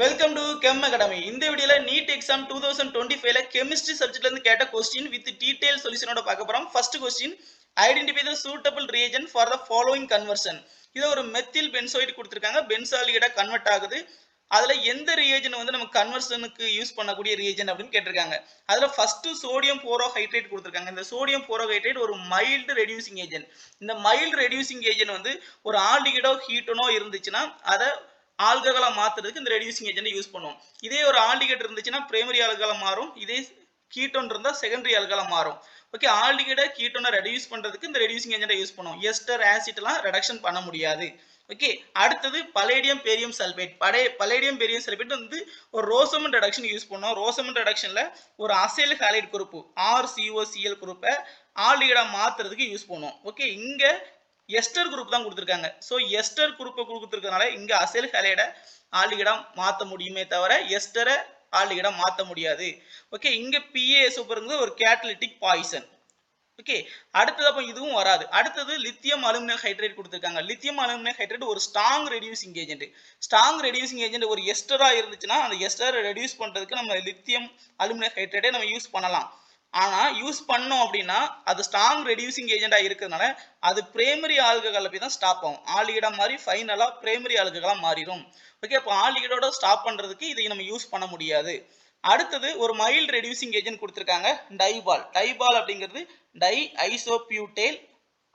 Welcome to gem academy. இந்த வீடியோல NEET exam 2025ல chemistry சப்ஜெக்ட்ல இருந்து கேட்ட கொஸ்டின் வித் டீடைல் சொல்யூஷனோட பார்க்க போறோம். First question, identify the suitable reagent for the following conversion. இது ஒரு மெத்தில் பென்சோயிட் கொடுத்திருக்காங்க. பென்சால்டிஹைடா கன்வெர்ட் ஆகுது. அதுல எந்த ரியேஜன் வந்து நம்ம கன்வர்ஷனுக்கு யூஸ் பண்ணக்கூடிய ரியேஜன் அப்படின்னு கேட்டிருக்காங்க. அதுல ஃபர்ஸ்ட் சோடியம் போரோஹைட்ரேட் கொடுத்திருக்காங்க. இந்த சோடியம் போரோஹைட்ரேட் ஒரு மைல்டு ரெடியூசிங் ஏஜென்ட். இந்த மைல்டு ரெடியூசிங் ஏஜென்ட் வந்து ஒரு ஆல்டிஹைடோ ஹீட்டனோ இருந்துச்சுன்னா அதை ஆல்கஹாலா மாத்துறதுக்கு இந்த ரெடியூசிங் ஏஜென்ட் யூஸ் பண்ணுவோம். இதே ஒரு ஆல்டிஹைட் இருந்துச்சுன்னா பிரைமரி ஆல்கஹாலா மாறும். இதே கீட்டோன் இருந்தா செகண்டரி ஆல்கஹாலா மாறும். ஓகே, ஆல்டிஹைட கீட்டோனை ரெடியூஸ் பண்றதுக்கு இந்த ரெடியூசிங் ஏஜென்ட் யூஸ் பண்ணுவோம். எஸ்டர் ஆசிட் எல்லாம் ரெடக்ஷன் பண்ண முடியாது. ஓகே, அடுத்தது palladium barium sulphate. Palladium barium sulphate வந்து ஒரு ரோசமன் ரெடக்ஷன் யூஸ் பண்ணுவோம். ரோசமன் ரெடக்ஷன்ல ஒரு அசைல் ஹாலைட் குரூப் RCOCl குரூப்பை ஆல்டிஹைடா மாத்துறதுக்கு யூஸ் பண்ணுவோம். ஓகே, இங்க எஸ்டர் குரூப் தான் கொடுத்துருக்காங்க. ஸோ எஸ்டர் குரூப்பை கொடுத்துருக்கனால இங்க அசைல் ஹாலைடை ஆல்டிஹைடா மாற்ற முடியுமே தவிர எஸ்டரை ஆல்டிஹைடா மாற்ற முடியாது. ஓகே, இங்க PaSO4 ஒரு கேட்டலிட்டிக் பாய்சன். ஓகே, அடுத்தது அப்போ இதுவும் வராது. அடுத்தது லித்தியம் அலுமினியம் ஹைட்ரேட் கொடுத்துருக்காங்க. லித்தியம் அலுமினியம் ஹைட்ரேட் ஒரு strong reducing agent. Strong reducing agent ஒரு எஸ்டரா இருந்துச்சுன்னா அந்த எஸ்டரை ரெடியூஸ் பண்றதுக்கு நம்ம லித்தியம் அலுமினியம் ஹைட்ரேட்டை நம்ம யூஸ் பண்ணலாம். ஆனா யூஸ் பண்ணோம் அப்படின்னா அது ஸ்ட்ராங் ரெடியூசிங் ஏஜென்டா இருக்கிறதுனால அது பிரைமரி ஆல்கஹால போய் தான் ஸ்டாப் ஆகும். ஆல்டிஹைடா மாதிரி ஃபைனலா பிரைமரி ஆல்கஹாலா மாறிடும். ஓகே, அப்போ ஆல்டிஹைடோட ஸ்டாப் பண்றதுக்கு இதை நம்ம யூஸ் பண்ண முடியாது. அடுத்தது ஒரு மைல்ட் ரெடியூசிங் ஏஜென்ட் கொடுத்துருக்காங்க, டைபால். டைபால் அப்படிங்கிறது டை ஐசோபியூட்டேல்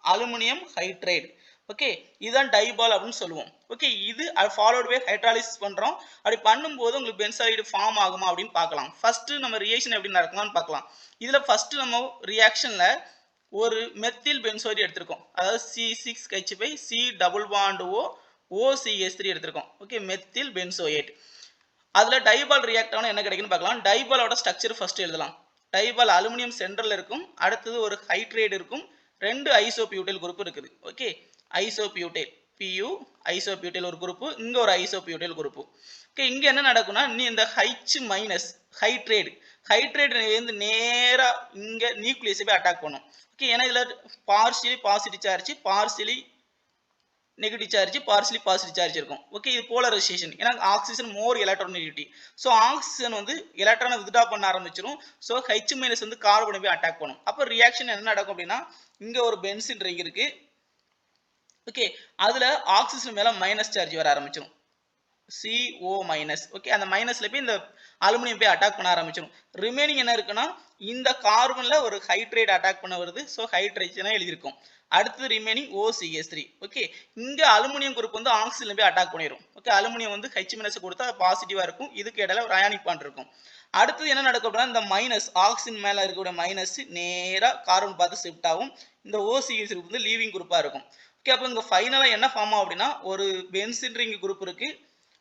அலுமினியம் ஹைட்ரேட். ஓகே, இதுதான் டைபால் அப்படின்னு சொல்லுவோம். ஓகே, இது ஃபாலோட் பை ஹைட்ராலிசிஸ் பண்றோம். அப்படி பண்ணும்போது உங்களுக்கு பென்சால்டிஹைடு ஃபார்ம் ஆகுமா அப்படின்னு பார்க்கலாம். ஃபர்ஸ்ட் நம்ம ரியாக்ஷன் எப்படி நடக்குமான்னு பார்க்கலாம். இதுல ஃபர்ஸ்ட் நம்ம ரியாக்ஷன்ல ஒரு மெத்தில் பென்சோயிட் எடுத்திருக்கோம். அதாவது C6H5 C double bond O OCH3 எடுத்திருக்கோம். Okay, methyl benzoate. அதுல டைபால் ரியாக்ட் ஆனா என்ன கிடைக்குன்னு பார்க்கலாம். டைபாலோட ஸ்ட்ரக்சர் ஃபர்ஸ்ட் எழுதலாம். டைபால் அலுமினியம் சென்ட்ரல் இருக்கும். அடுத்தது ஒரு ஹைட்ரேட் இருக்கும். ரெண்டு ஐசோபியூட்டைல் குரூப் இருக்குது. ஓகே, ஐசோபியூட்டைல் PU ஐசோபியூட்டைல் ஒரு குரூப், இங்க ஒரு ஐசோபியூட்டைல் குரூப். ஓகே, இங்க என்ன நடக்கும்னா நீ இந்த H- ஹைட்ரேட் இருந்து நேரா இங்க நியூக்ளியஸை போய் அட்டாக் பண்ணும். ஓகே, ஏன்னா இதுல partially positive charge, partially negative charge, partially positive charge இருக்கும். ஓகே, இது போலரைசேஷன். ஏன்னா ஆக்சிஜன் மோர் எலக்ட்ரோநெகட்டிவிட்டி. ஸோ ஆக்சிஜன் வந்து எலக்ட்ரானை வித்ட்ரா பண்ண ஆரம்பிச்சிடும். ஸோ H- வந்து கார்பனை போய் அட்டாக் பண்ணும். அப்போ ரியாக்ஷன் என்ன நடக்கும் அப்படின்னா இங்க ஒரு பென்சின் ரிங் இருக்கு. ஓகே, அதுல ஆக்சிஜன் மேல மைனஸ் சார்ஜ் வர ஆரம்பிச்சிடும். CO-. ஓகே, அந்த மைனஸ்ல போய் இந்த அலுமினியம் போய் அட்டாக் பண்ண ஆரம்பிச்சிடும். ரிமைனிங் என்ன இருக்குன்னா இந்த கார்பன்ல ஒரு ஹைட்ரேட் அட்டாக் பண்ண வருது. ஸோ ஹைட்ரேஜனா எழுதியிருக்கும். அடுத்து ரிமைனிங் OCH3. ஓகே, இங்க அலுமினியம் குரூப் வந்து ஆக்சிஜன்ல போய் அட்டாக் பண்ணிடும். ஓகே, அலுமினியம் வந்து H- கொடுத்தா பாசிட்டிவா இருக்கும். இதுக்கு இடையில ஒரு அயானிக் பாண்ட் இருக்கும். அடுத்தது என்ன நடக்கும் அப்படின்னா இந்த மைனஸ் ஆக்சிஜன் மேல இருக்கக்கூடிய மைனஸ் நேரா கார்பன் பார்த்து ஷிஃப்ட் ஆகும். இந்த OCH3 வந்து லீவிங் குரூப்பா இருக்கும். ஓகே, அப்போ இங்க ஃபைனலா என்ன ஃபார்ம் ஆகும் அப்படின்னா ஒரு பென்சின் ரிங் குரூப் இருக்கு.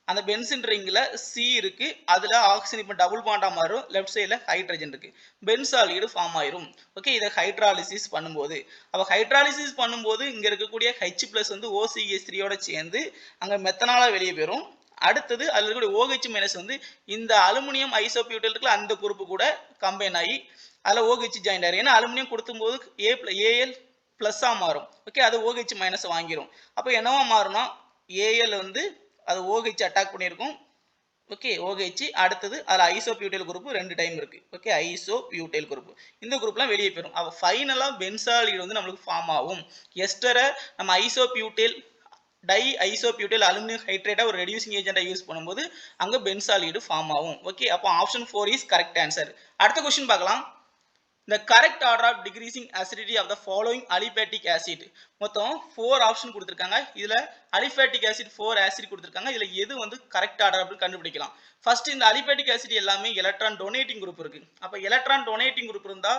அந்த பென்சின் ரிங்ல C இருக்கு. அதுல ஆக்சிஜன் இப்ப டபுள் பாண்டா மாறும். லெஃப்ட் சைடுல ஹைட்ரஜன் இருக்கு. பென்சால்டிஹைடு ஃபார்ம் ஆயிரும். ஓகே, இதை ஹைட்ராலிசிஸ் பண்ணும்போது அப்ப ஹைட்ராலிசிஸ் பண்ணும்போது இங்க இருக்கக்கூடிய H+ வந்து OCH3 யோட சேர்ந்து அங்க மெத்தனாலா வெளியே போயிடும். அடுத்தது அதுல இருக்கக்கூடிய OH- வந்து இந்த அலுமினியம் ஐசோபியூட்டைல் இருக்குல்ல அந்த குரூப் கூட கம்பைன் ஆகி அதுல OH ஜாயின் ஆயிரும். ஏன்னா அலுமினியம் கொடுத்தும் போது Al பிளஸ்ஸா மாறும். ஓகே, அது OH- வாங்கிரும். அப்ப என்னவா மாறும்னா Al வந்து அது OH அட்டாக் பண்ணியிருக்கும். Okay, OH. அடுத்தது அதுல ஐசோபியூட்டைல் குரூப் ரெண்டு டைம் இருக்கு. ஓகே, ஐசோபியூட்டைல் குரூப் இந்த குரூப்லாம் வெளியே போயிடும். அப்ப ஃபைனலா பென்சால்டிஹைடு வந்து நம்மளுக்கு ஃபார்ம் ஆகும். எஸ்டரை நம்ம ஐசோபியூட்டைல் டை ஐசோபியூட்டைல் அலுமினியம் ஹைட்ரேட்டா ஒரு ரெடியூசிங் ஏஜென்ட்டா யூஸ் பண்ணும்போது அங்க பென்சால்டிஹைடு ஃபார்ம் ஆகும். ஓகே, அப்போ ஆப்ஷன் 4 இஸ் கரெக்ட் ஆன்சர். அடுத்த क्वेश्चन பார்க்கலாம். The correct order of decreasing acidity of the following aliphatic acid. மொத்தம் 4 ஆப்ஷன் கொடுத்திருக்காங்க. இதுல aliphatic acid 4 ஆசிட் கொடுத்திருக்காங்க. இதுல எது வந்து கரெக்ட் ஆர்டர் அப்படின்னு கண்டுபிடிக்கலாம். ஃபர்ஸ்ட் இந்த aliphatic acid எல்லாமே எலக்ட்ரான் டொனேட்டிங் குரூப் இருக்கு. அப்ப எலக்ட்ரான் டொனேட்டிங் குரூப் இருந்தா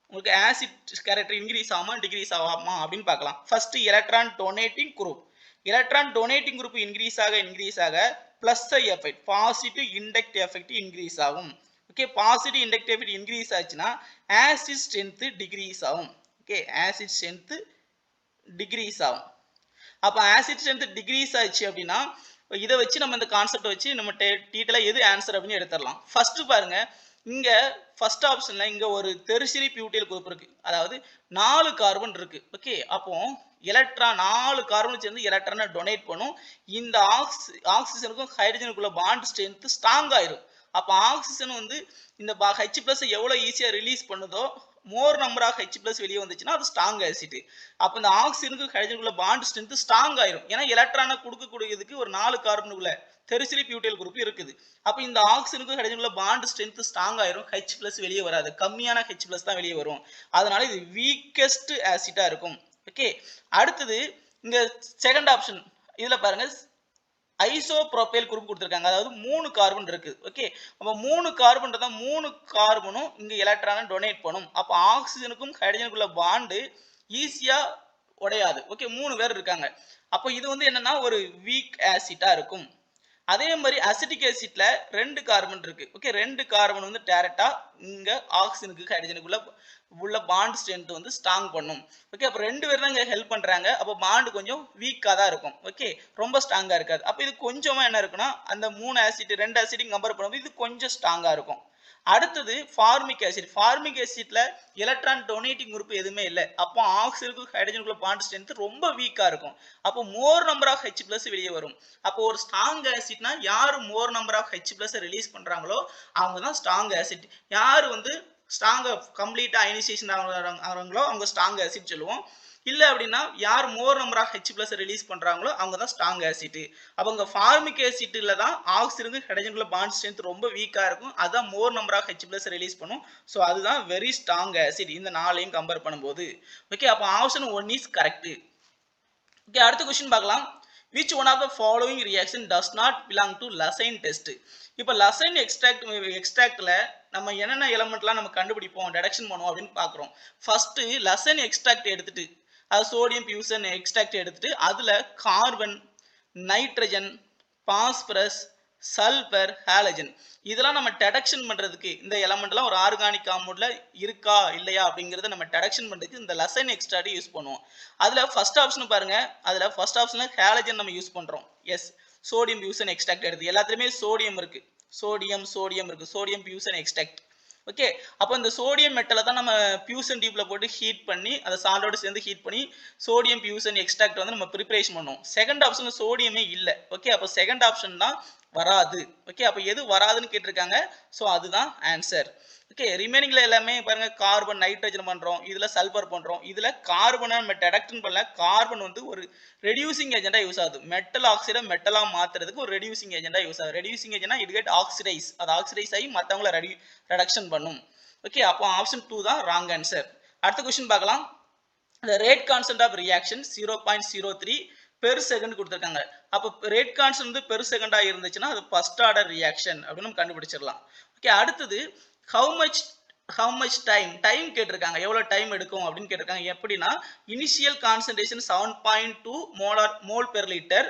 உங்களுக்கு ஆசிட் கேரக்டர் இன்க்ரீஸ் ஆகுமா டிகிரீஸ் ஆகுமா அப்படின்னு பார்க்கலாம். First electron donating group. Electron donating group increase ஆக plus effect positive induct effect increase ஆகும். ஓகே, பாசிட்டிவ் இண்டக்டிவிட்டி இன்க்ரீஸ் ஆச்சுன்னா ஆசிட் ஸ்ட்ரென்த் டிகிரீஸ் ஆகும். ஓகே, ஆசிட் ஸ்ட்ரென்த் டிகிரீஸ் ஆகும். அப்ப ஆசிட் ஸ்ட்ரென்த் டிகிரீஸ் ஆச்சு அப்படின்னா இதை வச்சு நம்ம இந்த கான்செப்ட் வச்சு நம்ம டீட்டெயிலா எது ஆன்சர் அப்படின்னு எடுத்துடலாம். ஃபர்ஸ்ட் பாருங்க, இங்க ஃபர்ஸ்ட் ஆப்ஷன்ல இங்க ஒரு டெர்ஷியரி பியூட்டைல் குரூப் இருக்கு. அதாவது 4 கார்பன் இருக்கு. ஓகே, அப்போ எலக்ட்ரான் 4 கார்பன் சேர்ந்து எலக்ட்ரானை டொனேட் பண்ணும். இந்த ஆக்சிஜனுக்கும் ஹைட்ரஜனுக்குள்ள பாண்ட் ஸ்ட்ரென்த் ஸ்ட்ராங் ஆயிரும். அப்ப ஆக்சிஜன் வந்து இந்த H+ எவ்வளவு ஈஸியா ரிலீஸ் பண்ணுதோ மோர் நம்பர் ஆஃப் H+ வெளியே வந்துச்சுன்னா அது ஸ்ட்ராங் ஆசிட். அப்ப இந்த ஆக்சிஜனுக்கு ஹைட்ரஜனுக்குள்ள பாண்ட் ஸ்ட்ரென்த் ஸ்ட்ராங் ஆயிரும். ஏன்னா எலக்ட்ரானை கொடுக்கக்கூடியதுக்கு ஒரு 4 கார்பனுக்குள்ள டெர்சியரி பியூட்டைல் குரூப் இருக்குது. அப்ப இந்த ஆக்சிஜனுக்கு ஹைட்ரஜனுக்குள்ள பாண்ட் ஸ்ட்ரென்த் ஸ்ட்ராங் ஆயிரும். H+ வெளியே வராது. கம்மியான H+ தான் வெளியே வரும். அதனால இது வீக்கஸ்ட் ஆசிட்டா இருக்கும். ஓகே, அடுத்தது இங்க செகண்ட் ஆப்ஷன் இதுல பாருங்க ஐசோப்ரோபைல் குரூப் கொடுத்திருக்காங்க. அதாவது 3 கார்பன் இருக்கு. ஓகே, அப்ப 3 கார்பன் தான் 3 கார்பனும் இங்க எலக்ட்ரானை டொனேட் பண்ணும். அப்ப ஆக்சிஜனுக்கும் ஹைட்ரஜனுக்குள்ள பாண்ட் ஈஸியா உடையாது. ஓகே, 3 பேர் இருக்காங்க. அப்ப இது வந்து என்னன்னா ஒரு வீக் ஆசிட்டா இருக்கும். அதே மாதிரி அசிட்டிக் ஆசிட்ல 2 கார்பன் இருக்கு. ஓகே, 2 கார்பன் வந்து டைரக்டா இங்க ஆக்சிஜனுக்கு ஹைட்ரஜனுக்குள்ள உள்ள பாண்ட் ஸ்ட்ரென்த் வந்து ஸ்ட்ராங் பண்ணும். ஓகே, அப்ப 2 பேர் தான் இங்க ஹெல்ப் பண்றாங்க. அப்ப பாண்ட் கொஞ்சம் வீக்கா தான் இருக்கும். ஓகே, ரொம்ப ஸ்ட்ராங்கா இருக்காது. அப்ப இது கொஞ்சமா என்ன இருக்குன்னா அந்த 3 ஆசிட் 2 ஆசிட்டையும் கம்பேர் பண்ணும்போது இது கொஞ்சம் ஸ்ட்ராங்கா இருக்கும். அடுத்தது ஃபார்மிக் ஆசிட். ஃபார்மிக் ஆசிட்ல எலக்ட்ரான் டொனேட்டிங் குரூப் எதுவுமே இல்லை. அப்போ ஆக்சிஜனுக்கு ஹைட்ரஜனுக்குள்ள பாண்ட் ஸ்ட்ரென்த் ரொம்ப வீக்கா இருக்கும். அப்போ மோர் நம்பர் ஆஃப் H+ வெளியே வரும். அப்போ ஒரு ஸ்ட்ராங் ஆசிட்னா யாரு more number of H+ release பண்றாங்களோ அவங்க தான் ஸ்ட்ராங் ஆசிட். யாரு வந்து ஸ்ட்ராங்கா கம்ப்ளீட்டா அயனைசேஷன் ஆகிறாங்களோ அவங்க ஸ்ட்ராங் ஆசிட் சொல்லுவோம். இல்ல அப்படின்னா யார் more number of H+ release பண்றாங்களோ அவங்க தான் ஸ்ட்ராங் ஆசிட். அவங்க ஃபார்மிக் ஆசிட்ல தான் ஆக்சிஜனுக்கு ஹைட்ரஜனுக்குள்ள பாண்ட் ஸ்ட்ரென்த் ரொம்ப வீக்கா இருக்கும். அதான் more number of H+ release பண்ணும். சோ அதுதான் வெரி ஸ்ட்ராங் ஆசிட் இந்த நாளையும் கம்பேர் பண்ணும்போது. ஓகே, அப்ப ஆப்ஷன் 1 இஸ் கரெக்ட். ஓகே, அடுத்த क्वेश्चन பார்க்கலாம். which one of the following reaction does not belong to Lessine test? இப்போ லசைன் எக்ஸ்ட்ராக்ட்ல நம்ம என்னென்ன எலிமெண்ட்லாம் நம்ம கண்டுபிடிப்போம் டிடக்ஷன் பண்ணுவோம் அப்படின்னு பார்க்குறோம். ஃபர்ஸ்ட் லசைன் எக்ஸ்ட்ராக்ட் எடுத்துட்டு அது சோடியம் பியூசன் எக்ஸ்ட்ராக்ட் எடுத்துட்டு அதுல carbon, nitrogen, phosphorus, sulphur, halogen இதெல்லாம் நம்ம டிடக்ஷன் பண்றதுக்கு இந்த எலிமெண்ட்லாம் ஒரு ஆர்கானிக் காம்பவுண்ட்ல இருக்கா இல்லையா அப்படிங்கறத நம்ம டிடக்ஷன் பண்றதுக்கு இந்த லசைன் எக்ஸ்ட்ராக்ட் யூஸ் பண்ணுவோம். அதுல ஃபர்ஸ்ட் ஆப்ஷன் பாருங்க. அதுல ஃபர்ஸ்ட் ஆப்ஷன்ல ஹாலஜன் நம்ம யூஸ் பண்றோம். எஸ், சோடியம் பியூசன் எக்ஸ்ட்ராக்ட் எடுத்து எல்லாத்துலயுமே சோடியம் இருக்கு. சோடியம் இருக்கு. Sodium பியூசன் extract. ஓகே, அப்போ இந்த சோடியம் மெட்டலை தான் நம்ம பியூசன் டியூப்ல போட்டு ஹீட் பண்ணி அதை சால்டோட சேர்ந்து ஹீட் பண்ணி சோடியம் பியூசன் எக்ஸ்ட்ராக்ட் வந்து நம்ம ப்ரிப்பரேஷன் பண்ணுவோம். செகண்ட் ஆப்ஷன் சோடியமே இல்லை. ஓகே, அப்போ செகண்ட் ஆப்ஷன் தான் வராது. ஓகே, அப்போ எது வராதுன்னு கேட்டிருக்காங்க. ஸோ அதுதான் ஆன்சர். ஓகே, ரிமைனிங்ல எல்லாமே பாருங்க கார்பன், நைட்ரஜன் பண்றோம், இதுல சல்பர் பண்றோம். இதுல கார்பனை நம்ம டிடக்ஷன் பண்ணல. கார்பன் வந்து ஒரு ரெடியூசிங் ஏஜெண்டா யூஸ் ஆகுது. மெட்டல் ஆக்சைடை மெட்டலா மாத்துறதுக்கு ஒரு ரெடியூசிங் ஏஜெண்டா யூஸ் ஆகுது. Reducing ஏஜெண்டா it get oxidise. அது ஆக்சிடைஸ் ஆகி மற்றவங்களை ரெடக்ஷன் பண்ணும். ஓகே, அப்போ ஆப்ஷன் 2 தான் ராங் ஆன்சர். அடுத்த क्वेश्चन பார்க்கலாம். the rate constant of reaction 0.03 per second கொடுத்திருக்காங்க. அப்போ ரேட் கான்ஸ்டன்ட் வந்து பெர் செகண்டா இருந்துச்சுன்னா அது ஃபர்ஸ்ட் ஆர்டர் ரியாக்ஷன் அப்படின்னு நம்ம கண்டுபிடிச்சிடலாம். ஓகே, அடுத்தது how much டைம் கேட்டிருக்காங்க. எவ்வளவு டைம் எடுக்கும் அப்படின்னு கேட்டிருக்காங்க. எப்படின்னா initial concentration 7.2 mole per litre,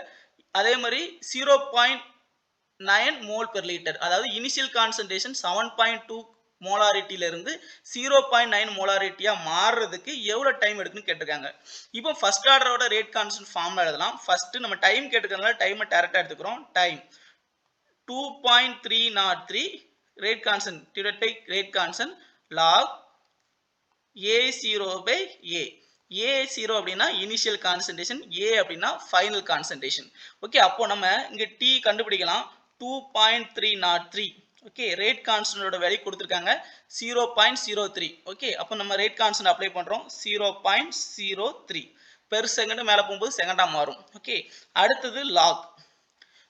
அதே மாதிரி 0.9 மோல் பெர் லிட்டர். அதாவது இனிஷியல் கான்சன்ட்ரேஷன் 7.2 மோலாரிட்டியில இருந்து 0.9 மோலாரிட்டியா மாறுறதுக்கு எவ்வளவு டைம் எடுக்குன்னு கேட்டிருக்காங்க. இப்போ ஃபர்ஸ்ட் ஆர்டரோட ரேட் கான்ஸ்டன்ட் ஃபார்ம்ல எழுதலாம். ஃபர்ஸ்ட் நம்ம டைம் கேட்டிருக்கறனால டைமை டைரக்டா எடுத்துக்கிறோம். Time 2.303 rate constant divided by rate constant log A0 by A. A0 அப்படின்னா இனிஷியல் கான்சன்ட்ரேஷன், A அப்படின்னா ஃபைனல் கான்சன்ட்ரேஷன். ஓகே, அப்போ நம்ம இங்க T கண்டுபிடிக்கலாம். 2.303. ஓகே, ரேட் கான்ஸ்டன்டோட வேல்யூ கொடுத்திருக்காங்க 0.03. ஓகே, அப்போ நம்ம ரேட் கான்ஸ்டன்ட் அப்ளை பண்றோம் 0.03 பெர் செகண்ட் மேல போகும்போது செகண்டா மாறும். ஓகே, அடுத்தது லாக்.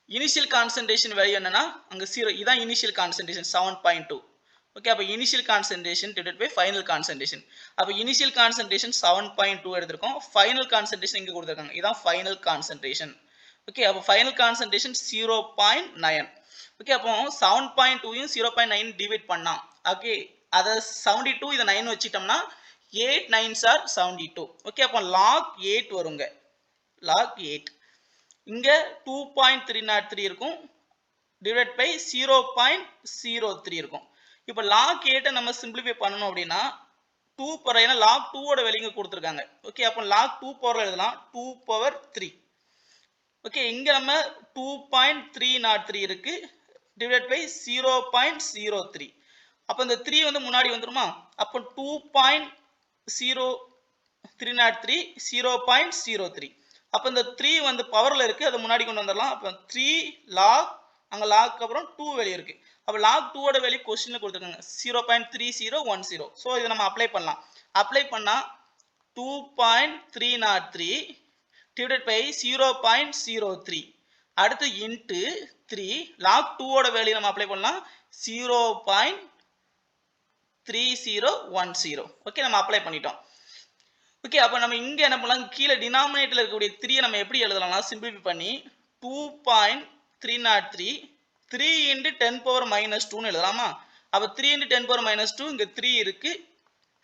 இனிஷியல் கான்சன்ட்ரேஷன் வேல்யூ என்னன்னா அங்க 0. இதான் இனிஷியல் கான்சன்ட்ரேஷன் 7.2. ஓகே, அப்ப initial concentration divided by final concentration. அப்ப இனிஷியல் கான்சன்ட்ரேஷன் 7.2 எடுத்திருக்கோம். ஃபைனல் கான்சன்ட்ரேஷன் இங்க கொடுத்திருக்காங்க. இதான் ஃபைனல் கான்சன்ட்ரேஷன். ஓகே, அப்ப ஃபைனல் கான்சன்ட்ரேஷன் 0.9. ஓகே, அப்போ 7.2யும் 0.9 டிவைட் பண்ணா ஓகே அத 72 இத 9 வச்சிட்டோம்னா 8 9s are 72. ஓகே, அப்போ log 8 வருங்க. log 8 இங்க 2.303 இருக்கும் டிவைட் பை 0.03 இருக்கும். இப்போ log 8 நம்ம சிம்பிளிஃபை பண்ணனும் அப்படினா 2 பவர், ஏனா log 2 ஓட வேல்யூ கொடுத்திருக்காங்க. ஓகே, அப்போ log 2 பவர்ல எழுதலாம் 2 பவர் 3. ஓகே, இங்க நம்ம 2.303 இருக்கு டிவைட் பை 0.03. அப்ப இந்த 3 வந்து முன்னாடி வந்துருமா? அப்ப 2.03 303 0.03. அப்போ இந்த 3 வந்து பவர்ல இருக்கு, அதை முன்னாடி கொண்டு வந்துடலாம். அப்போ 3 log அங்க லாக் அப்புறம் 2 வெளியே இருக்கு. அப்போ லாக் 2 ஓட வேல்யூ கொஸ்டின்ல கொடுத்துருக்காங்க 0.3010. ஸோ இதை நம்ம அப்ளை பண்ணலாம். அப்ளை பண்ணா 2.303 divided by 0.03. அடுத்து இன்ட்டு 3 லாக் 2 ஓட வேல்யூ நம்ம அப்ளை பண்ணலாம் 0.3010. ஓகே, நம்ம அப்ளை பண்ணிட்டோம். ஓகே, அப்போ நம்ம இங்க என்ன பண்ணலாம், கீழே டினாமினேட்டர்ல இருக்கக்கூடிய 3 நம்ம எப்படி எழுதலாம்னா சிம்பிளிஃபை பண்ணி 2.303 3 into 10 power minus 2 ன்னு எழுதலாமா? அப்போ 3 into 10 power minus 2 இங்க 3 இருக்கு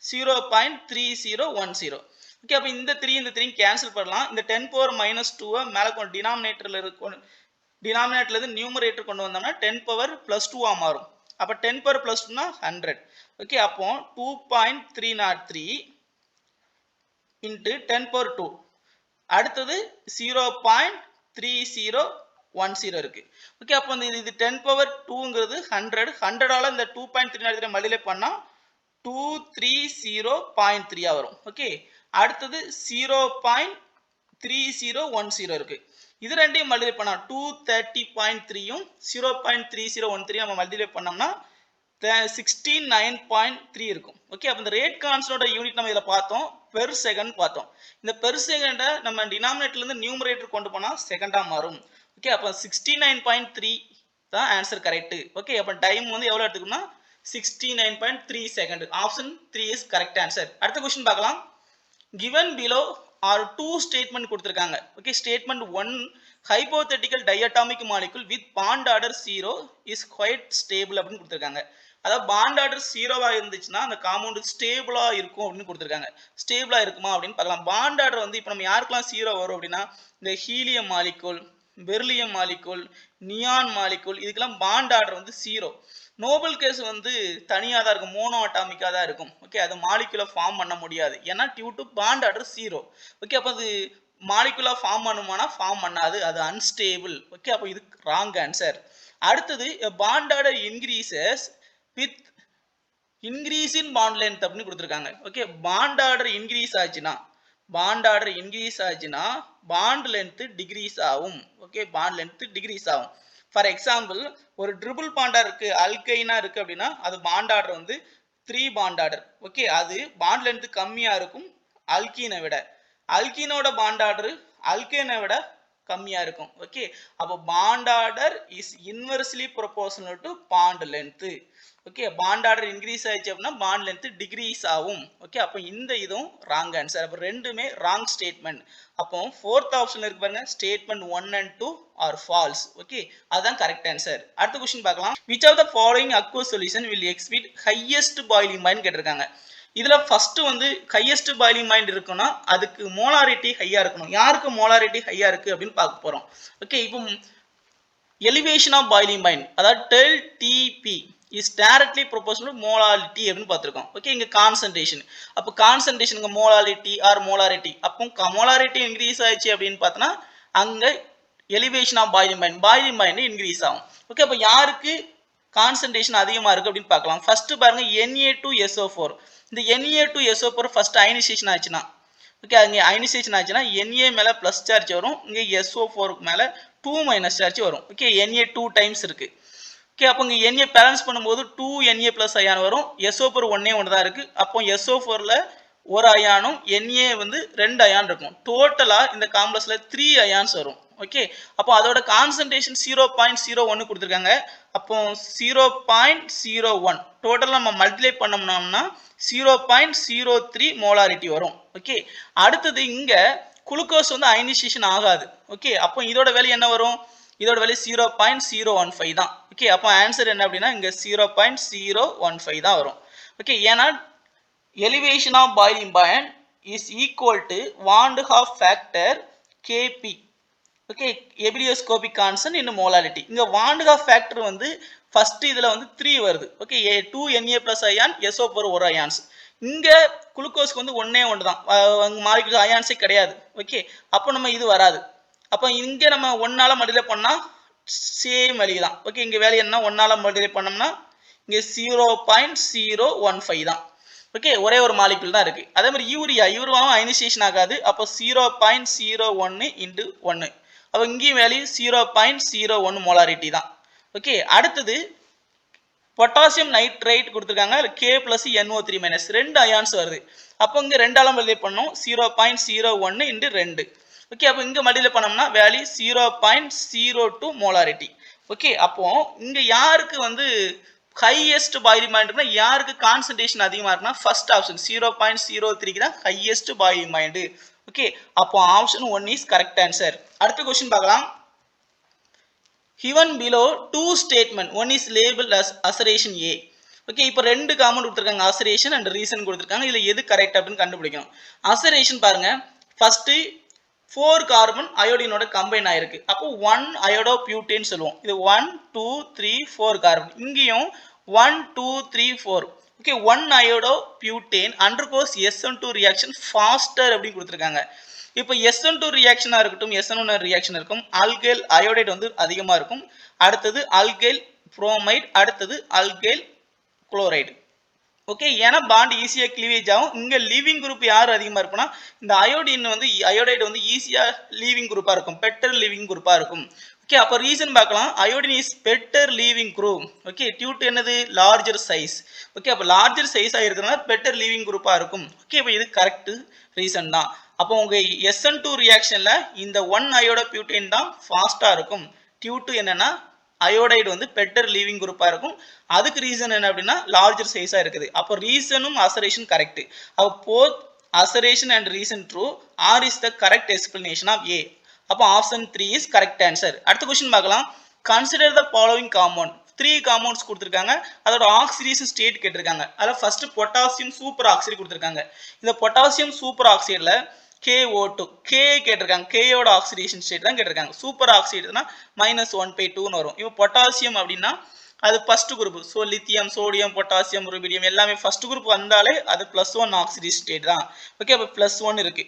0.3010. ஓகே, அப்போ இந்த 3 இந்த 3 கேன்சல் பண்ணலாம். இந்த 10 power minus 2 மேல கொண்டு டினாமினேட்டர்ல இருக்கும், டினாமினேட்டர்ல இருந்து நியூமரேட்டர் கொண்டு வந்தோம்னா 10 power plus 2 மாறும். அப்போ 10 power plus 2 னா 100. ஓகே, அப்போ 2.303 into 10 power 2. அடுத்தது 0.3010 இருக்கு. ஓகே, அப்போ இது 10 power 2ங்கிறது 100 ஆல இந்த 2.303 மல்டிப்ளை பண்ணா 230.3 வரும். ஓகே, அடுத்தது 0.3010 இருக்கு. இது ரெண்டையும் மல்டிப்ளை பண்ணா 230.3யும் 0.3013 நம்ம மல்டிப்ளை பண்ணோம்னா 69.3 இருக்கும். ஓகே, அப்போ இந்த ரேட் கான்ஸ்டன்டோட யூனிட் நம்ம இதில் பார்த்தோம், பெர் செகண்ட் பார்த்தோம். இந்த பெர் செகண்டை நம்ம டினாமினேட்டர்ல இருந்து நியூமரேட்டர் கொண்டு போனா செகண்டா மாறும். ஓகே, அப்போ 69.3 தான் ஆன்சர் கரெக்ட். ஓகே, அப்போ டைம் வந்து எவ்வளவு எடுத்துக்கணும்னா 69.3 second. Option 3 is correct answer. அடுத்த क्वेश्चन பார்க்கலாம். given below are two statement கொடுத்திருக்காங்க. Okay, statement 1 hypothetical diatomic molecule with bond order 0 is quite stable அப்படின்னு கொடுத்திருக்காங்க. அதாவது பாண்ட் ஆர்டர் 0வா இருந்துச்சுன்னா அந்த காம்பவுண்ட் ஸ்டேபிளா இருக்கும் அப்படின்னு கொடுத்திருக்காங்க. ஸ்டேபிளா இருக்குமா அப்படின்னு பார்க்கலாம். பாண்ட் ஆர்டர் வந்து இப்போ நம்ம யாருக்கெல்லாம் 0 வரும் அப்படின்னா இந்த helium molecule, beryllium molecule, neon molecule, இதுக்கெல்லாம் பாண்ட் ஆர்டர் வந்து 0. நோபல் கேஸ் வந்து தனியாக தான் இருக்கும், மோனோ அட்டாமிக்காக தான் இருக்கும். ஓகே, அது மாலிகுலை ஃபார்ம் பண்ண முடியாது, ஏன்னா due to bond order 0. Okay, அப்போ அது மாலிகுலா ஃபார்ம் பண்ணுமானா ஃபார்ம் பண்ணாது, அது அன்ஸ்டேபிள். ஓகே, அப்போ இது ராங் ஆன்சர். அடுத்தது bond order increases with increase in bond length அப்படின்னு கொடுத்துருக்காங்க. ஓகே, பாண்ட் ஆர்டர் இன்க்ரீஸ் ஆச்சுன்னா பாண்ட் லென்த் டிக்ரீஸ் ஆகும். ஓகே, பாண்ட் லென்த் டிக்ரீஸ் ஆகும். ஃபார் எக்ஸாம்பிள், ஒரு ட்ரிபிள் பாண்டா இருக்கு, அல்கைனா இருக்கு அப்படின்னா அது பாண்ட் ஆர்டர் வந்து 3 பாண்ட் ஆர்டர். ஓகே, அது பாண்ட் லென்த் கம்மியா இருக்கும் அல்கீனை விட. அல்கீனோட பாண்ட் ஆர்டர் அல்கைனை விட கம்மியா இருக்கும். ஓகே, அப்போ bond order is inversely proportional to bond length. Okay, bond order increase ஆயிடுச்சு அப்படின்னா பாண்ட் லென்த் டிக்ரீஸ் ஆகும். ஓகே, அப்போ இந்த இதுவும் ராங் ஆன்சர். அப்போ ரெண்டுமே ராங் ஸ்டேட்மெண்ட். அப்போ ஃபோர்த் ஆப்ஷன் இருக்கு பாருங்க, statement 1 and 2 or false. Okay, அதுதான் கரெக்ட் ஆன்சர். அடுத்த क्वेश्चन பார்க்கலாம். which of the following aqueous solution will exhibit highest boiling point கேட்டிருக்காங்க. இதுல ஃபர்ஸ்ட் வந்து ஹையஸ்ட் பாயிலிங் பாயிண்ட் இருக்குன்னா அதுக்கு மோலாரிட்டி ஹையா இருக்கணும். யாருக்கு மோலாரிட்டி ஹையா இருக்கு அப்படின்னு பார்க்க போறோம். ஓகே, இப்போ எலிவேஷன் ஆஃப் பாயிலிங் பாயிண்ட், அதாவது del TB is directly proportional to molarity அப்படின்னு பார்த்துருக்கோம். ஓகே, இங்க கான்சன்ட்ரேஷன், அப்போ கான்சன்ட்ரேஷனுக்கு மோலாரிட்டி ஆர் மோலாரிட்டி, அப்போ மோலாரிட்டி இன்க்ரீஸ் ஆயிடுச்சு அப்படின்னு பார்த்தோன்னா அங்க elevation of boiling point increase ஆகும். ஓகே, அப்போ யாருக்கு கான்சன்ட்ரேஷன் அதிகமா இருக்கு அப்படின்னு பார்க்கலாம். ஃபர்ஸ்ட் பாருங்க Na2SO4. இந்த Na2SO4 ஃபர்ஸ்ட் அயனைசேஷன் ஆச்சுன்னா, ஓகே, அங்கே அயனைசேஷன் ஆச்சுன்னா Na மேல பிளஸ் சார்ஜ் வரும், இங்க SO4 மேல 2 மைனஸ் சார்ஜ் வரும். ஓகே, Na 2 டைம்ஸ் இருக்கு. ஓகே, அப்போ இங்க Na பேலன்ஸ் பண்ணும்போது 2 Na பிளஸ் அயான் வரும். SO4 ஒன்னே ஒன்று தான் இருக்கு. அப்போ SO4ல ஒரு அயானும் Na வந்து 2 அயான் இருக்கும். டோட்டலா இந்த காம்ப்ளெக்ஸ்ல 3 அயான்ஸ் வரும். ஓகே, அப்போ அதோட கான்சன்ட்ரேஷன் 0.01 கொடுத்துருக்காங்க. அப்போ 0.01 டோட்டல் நம்ம மல்டிப்ளை பண்ணோம்னா 0.03 மோலாரிட்டி வரும். ஓகே, அடுத்தது இங்க குளுக்கோஸ் வந்து அயனைசேஷன் ஆகாது. ஓகே, அப்போ இதோட வேல்யூ என்ன வரும்? இதோட வேல்யூ 0.015 தான். ஓகே, அப்போ ஆன்சர் என்ன அப்படின்னா இங்க 0.015 தான் வரும். ஓகே, ஏன்னா elevation of boiling point is equal to 1/2 factor Kp. Okay, ebullioscopic constant in molarity. இங்க 1/2 ஃபேக்டர் வந்து ஃபர்ஸ்ட் இதுல வந்து 3 வருது. Okay, 2 Na plus ion, SO4 ஒரு அயான்ஸ். இங்க குளுக்கோஸ்க்கு வந்து ஒன்னே ஒன்று தான், மாலிகுலர் அயான்ஸே கிடையாது. ஓகே, அப்போ நம்ம இது வராது. அப்போ இங்க நம்ம 1ஆல மல்டிப்ளை பண்ணா சேம் வேல்யூ தான். ஓகே, இங்க வேல்யூ என்ன 1ஆல மல்டிப்ளை பண்ணோம்னா இங்க 0.015 தான். ஓகே, ஒரே ஒரு மாலிகுல் தான் இருக்கு. அதே மாதிரி யூரியாவும் அயனைசேஷன் ஆகாது. அப்போ 0.01 இன்டு 1. அப்போ இங்கேயும் வேல்யூ 0.01 மோலாரிட்டி தான். ஓகே, அடுத்தது பொட்டாசியம் நைட்ரைட் கொடுத்துருக்காங்க. K plus NO3 minus 2 ions வருது. அப்போ இங்கே ரெண்டாலும் மல்டிப்ளை பண்ணோம் 0.01 இன்டு 2. ஓகே, அப்போ இங்கே மல்டிப்ளை பண்ணோம்னா வேல்யூ 0.02 மோலாரிட்டி. ஓகே, அப்போ இங்கே யாருக்கு வந்து ஹையஸ்ட் பாயிலிங் பாயிண்ட் இருக்குன்னா, யாருக்கு கான்சன்ட்ரேஷன் அதிகமாக இருக்குன்னா ஃபர்ஸ்ட் ஆப்ஷன் 0.03 தான் ஹையஸ்ட் பாயிலிங் பாயிண்ட். ஓகே, அப்போ ஆப்ஷன் 1 இஸ் கரெக்ட் ஆன்சர். அடுத்த கொஸ்டின் பார்க்கலாம். Given below two statement, one is labeled as assertion A. Okay, இப்போ ரெண்டு காமன் கொடுத்துருக்காங்க, assertion and reason கொடுத்துருக்காங்க. இதில் எது கரெக்ட் அப்படின்னு கண்டுபிடிக்கணும். assertion பாருங்க, ஃபர்ஸ்ட் 4 கார்பன் அயோடினோட கம்பைன் ஆயிருக்கு. அப்போ 1 அயோடோ பியூட்டேன் சொல்லுவோம். இது 1 2 3 4 கார்பன். இங்கேயும் 1 2 3 4. Okay, 1 iodobutane undergoes SN2 reaction faster அப்படின்னு கொடுத்துருக்காங்க. இப்போ SN2 ரியாக்ஷனாக இருக்கட்டும், SN1 ரியாக்ஷன் இருக்கும். ஆல்கைல் அயோடைடு வந்து அதிகமாக இருக்கும். அடுத்தது ஆல்கைல் புரோமைடு, அடுத்தது ஆல்கைல் குளோரைடு. ஓகே, ஏன்னா பாண்ட் ஈஸியாக கிளீவேஜ் ஆகும். இங்கே லீவிங் குரூப் யார் அதிகமாக இருக்குன்னா, இந்த அயோடின் வந்து அயோடைடு வந்து ஈஸியாக லீவிங் குரூப்பாக இருக்கும், பெட்டர் லீவிங் குரூப்பாக இருக்கும். ஓகே, அப்போ ரீசன் பார்க்கலாம். Iodine is better leaving group. Okay, due to என்னது லார்ஜர் சைஸ். ஓகே, அப்போ லார்ஜர் சைஸாக இருக்கிறதுனால பெட்டர் லீவிங் குரூப்பாக இருக்கும். ஓகே, இப்போ இது கரெக்ட் ரீசன் தான். அப்போ உங்கள் SN2 ரியாக்ஷனில் இந்த 1 அயோடோ பியூட்டேன் தான் ஃபாஸ்ட்டாக இருக்கும். டியூ டு என்னன்னா அயோடைடு வந்து பெட்டர் லீவிங் குரூப்பாக இருக்கும். அதுக்கு ரீசன் என்ன அப்படின்னா லார்ஜர் சைஸாக இருக்குது. அப்போ ரீசனும் அசரேஷன் கரெக்ட். அப்போ both assertion and reason true. R is the correct explanation of A. அப்போ ஆப்ஷன் 3 இஸ் கரெக்ட் ஆன்சர். அடுத்த கொஸ்டின் பார்க்கலாம். Consider the following compound. 3 compounds கொடுத்துருக்காங்க. அதோட ஆக்சிடேஷன் ஸ்டேட் கேட்டிருக்காங்க. அதில் ஃபர்ஸ்ட் பொட்டாசியம் சூப்பர் ஆக்சைடு கொடுத்துருக்காங்க. இந்த பொட்டாசியம் சூப்பர் ஆக்சைடில் KO2 K கேட்டிருக்காங்க. Kயோட ஆக்சிடேஷன் ஸ்டேட் தான் கேட்டிருக்காங்க. சூப்பர் ஆக்சைடுனா -1/2ன்னு வரும். இப்போ பொட்டாசியம் அப்படின்னா அது first group. So lithium, sodium, potassium, rubidium எல்லாமே ஃபர்ஸ்ட் குரூப் வந்தாலே அது +1 ஆக்சிடேஷன் ஸ்டேட் தான். ஓகே, அப்போ +1 இருக்கு.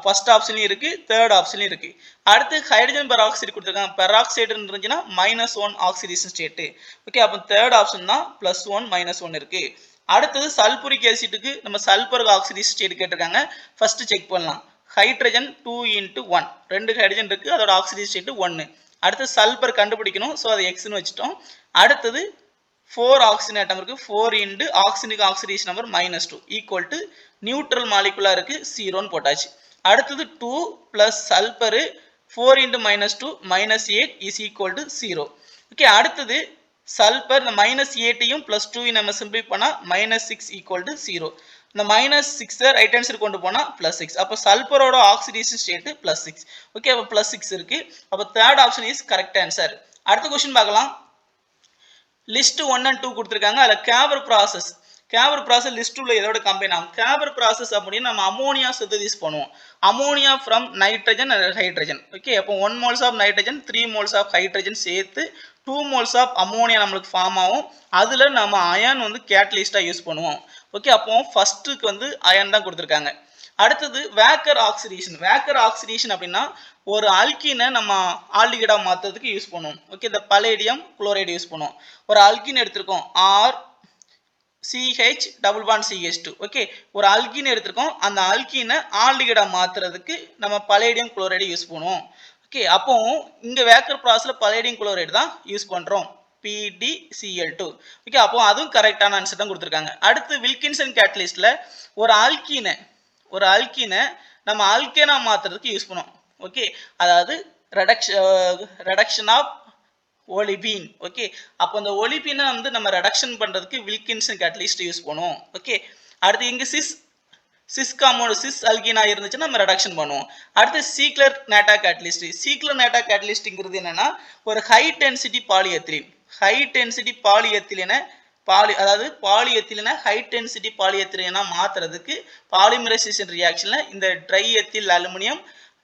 ஃபர்ஸ்ட் ஆப்ஷன்லையும் இருக்கு, தேர்ட் ஆப்ஷன்லையும் இருக்கு. அடுத்து ஹைட்ரஜன் பெராக்சைடு கொடுத்துருக்காங்க. பெராக்சைடு இருந்துச்சுன்னா -1 ஆக்சிடேஷன் ஸ்டேட். ஓகே, அப்போ தேர்ட் ஆப்ஷன் தான் +1 -1 இருக்கு. அடுத்தது சல்பூரிக் ஆசிட்டுக்கு நம்ம சல்பர் ஆக்சிடேஷன் ஸ்டேட் கேட்டிருக்காங்க. ஃபர்ஸ்ட் செக் பண்ணலாம். ஹைட்ரஜன் 2:1, 2 ஹைட்ரஜன் இருக்கு, அதோட ஆக்சிடேஷன் ஸ்டேட் 1. அடுத்து சல்பர் கண்டுபிடிக்கணும். ஸோ அதை எக்ஸ்னு வச்சுட்டோம். அடுத்தது 4 ஆக்சிஜன் ஆட்டம் இருக்கு. 4 ஆக்சிஜனுக்கு oxidation number -2 equal to neutral மாலிகுலா இருக்கு 0ன்னு போட்டாச்சு. அடுத்தது 2 plus sulphur 4 × -2 -8 is equal to 0. Okay, அடுத்தது சல்பர் இந்த -8ஐயும் +2 நம்ம சிம்பிளை பண்ணா -6 ஈக்குவல் டு 0. இந்த -6 ரைட் ஹேண்ட் சைடு கொண்டு போனா +6. அப்போ சல்பரோட ஆக்சிடேஷன் ஸ்டேட் +6. ஓகே, அப்போ +6 இருக்கு. அப்போ third option is correct answer. அடுத்த கொஸ்டின் பார்க்கலாம். லிஸ்ட் 1 and 2 கொடுத்துருக்காங்க. அதில் கேபர் ப்ராசஸ் லிஸ்ட் 2ல எதோட கம்பைன் ஆகும்? கேபர் ப்ராசஸ் அப்படின்னு நம்ம அமோனியா சிந்தசிஸ் பண்ணுவோம். Ammonia from nitrogen and hydrogen. Okay, அப்போ 1 moles of nitrogen 3 moles of hydrogen சேர்த்து 2 moles ஆஃப் அமோனியா நம்மளுக்கு ஃபார்ம் ஆகும். அதில் நம்ம அயன் வந்து கேட்டலிஸ்டாக யூஸ் பண்ணுவோம். ஓகே, அப்போ ஃபர்ஸ்ட்டுக்கு வந்து அயன் தான் கொடுத்துருக்காங்க. அடுத்தது வேக்கர் ஆக்சிடேஷன் அப்படின்னா ஒரு அல்கீனை நம்ம ஆல்டிகைடாக மாற்றுறதுக்கு யூஸ் பண்ணுவோம். ஓகே, இந்த பலேடியம் குளோரைடு யூஸ் பண்ணுவோம். ஒரு அல்கீன் எடுத்திருக்கோம், CH double bond CH2. Okay, ஒரு அல்கீன் எடுத்திருக்கோம், அந்த அல்கீனை ஆல்டிகைடா மாத்துறதுக்கு நம்ம பலேடியம் குளோரைடு யூஸ் பண்ணுவோம். ஓகே, அப்போ இங்க வேக்கர் ப்ராசஸ்ல பலேடியம் குளோரைடு தான் யூஸ் பண்றோம், PdCl2. ஓகே, அப்போ அதுவும் கரெக்டான ஆன்சர் தான் கொடுத்துருக்காங்க. அடுத்து வில்கின்சன் கேட்டலிஸ்ட்ல ஒரு அல்கீனை நம்ம அல்கேனா மாத்துறதுக்கு யூஸ் பண்ணுவோம். ஓகே, அதாவது ரெடக்ஷன் ஆஃப் ஒலிபீன். ஓகே, அப்போ அந்த ஒலிபீனை வந்து நம்ம ரெடக்ஷன் பண்றதுக்கு வில்கின்சன் கேட்டலிஸ்ட் யூஸ் பண்ணுவோம். ஓகே, அடுத்து இங்க சிஸ் அல்கீனா இருந்துச்சுன்னா நம்ம ரெடக்ஷன் பண்ணுவோம். அடுத்து சீக்லர் நேட்டா கேட்டலிஸ்ட்ங்கிறது என்னன்னா ஒரு ஹை டென்சிட்டி பாலிஎத்திலீனை அதாவது பாலிஎத்திலீனை ஹை டென்சிட்டி பாலிஎத்திலீனா மாத்துறதுக்கு பாலிமரைசேஷன் ரியாக்ஷன்ல இந்த triethyl aluminium,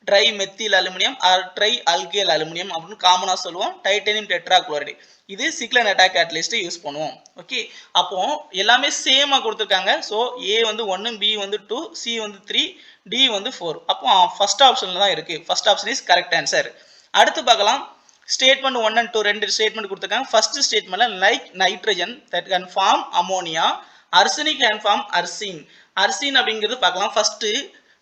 trimethyl aluminium or trialkyl aluminium அப்படின்னு காமனா சொல்லுவோம். டைட்டானியம் டெட்ராகுளோரைடு, இது சிக்லர் நேட்டா கேட்டலிஸ்ட் யூஸ் பண்ணுவோம். ஓகே, அப்போ எல்லாமே சேமா கொடுத்துருக்காங்க. ஸோ A வந்து 1, B வந்து 2, C வந்து 3, D வந்து 4. அப்போ ஃபர்ஸ்ட் ஆப்ஷன்ல தான் இருக்கு. First option is correct answer. அடுத்து பார்க்கலாம். ஸ்டேட்மெண்ட் 1 and 2 ரெண்டு ஸ்டேட்மெண்ட் கொடுத்துருக்காங்க. ஃபர்ஸ்ட் ஸ்டேட்மெண்ட்ல like nitrogen that can form ammonia arsenic can form arsine. Arsine அப்படிங்கிறது பார்க்கலாம். ஃபர்ஸ்ட்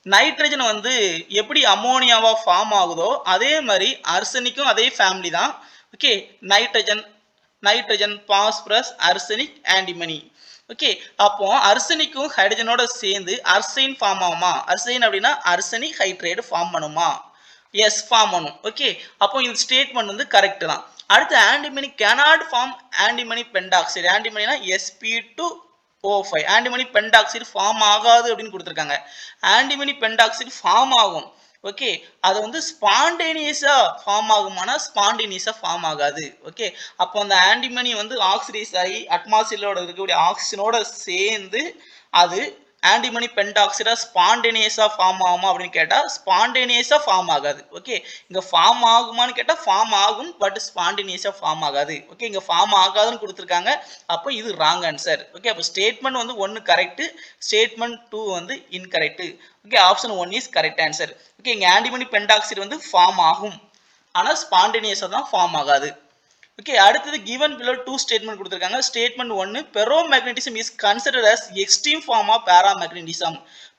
நைட்ரஜன் வந்து எப்படி அமோனியாவா ஃபார்ம் ஆகுதோ அதே மாதிரி அர்சனிக்கும் அதே ஃபேமிலி தான். Okay, nitrogen phosphorus arsenic antimony. Okay, அப்போ அர்சனிக்கும் ஹைட்ரஜனோட சேர்ந்து அர்சைன் ஃபார்ம் ஆகுமா? அர்சைன் அப்படின்னா அர்சனிக் ஹைட்ரேட் ஃபார்ம் பண்ணுமா? எஸ், ஃபார்ம் பண்ணும். ஓகே, அப்போ இந்த ஸ்டேட்மெண்ட் வந்து கரெக்ட் தான். அடுத்து antimony cannot form antimony pentoxide. ஆன்டிமனினா sp2O5. ஆன்டிமனி பென்டாக்சைடு ஃபார்ம் ஆகாது அப்படின்னு கொடுத்துருக்காங்க. ஆன்டிமனி பென்டாக்சைடு ஃபார்ம் ஆகும். ஓகே, அது வந்து ஸ்பான்டேனியஸா ஃபார்ம் ஆகுமானா ஸ்பான்டேனியஸா ஃபார்ம் ஆகாது. ஓகே, அப்போ அந்த ஆன்டிமனி வந்து ஆக்சிடைஸ் ஆகி அட்மாஸ்பியரோட இருக்கக்கூடிய ஆக்சிஜனோட சேர்ந்து அது ஆன்டிமனி பென்டாக்சைடா ஸ்பான்டேனியஸா ஃபார்ம் ஆகுமா அப்படின்னு கேட்டா ஸ்பான்டேனியஸா ஃபார்ம் ஆகாது. ஓகே, இங்க ஃபார்ம் ஆகுமான்னு கேட்டா ஃபார்ம் ஆகும், பட் ஸ்பான்டேனியஸா ஃபார்ம் ஆகாது. ஓகே, இங்க ஃபார்ம் ஆகாதுன்னு கொடுத்துருக்காங்க. அப்போ இது ராங் ஆன்சர். ஓகே, அப்போ ஸ்டேட்மெண்ட் வந்து 1 கரெக்ட், ஸ்டேட்மெண்ட் 2 வந்து incorrect. Okay, option 1 is correct answer. Okay, இங்க ஆன்டிமனி பென்டாக்சைடு வந்து ஃபார்ம் ஆகும், ஆனா ஸ்பான்டேனியஸா தான் ஃபார்ம் ஆகாது. ஓகே, அடுத்தது given below 2 ஸ்டேட்மெண்ட் கொடுத்திருக்காங்க. Statement 1, ferromagnetism is considered as extreme form of paramagnetism.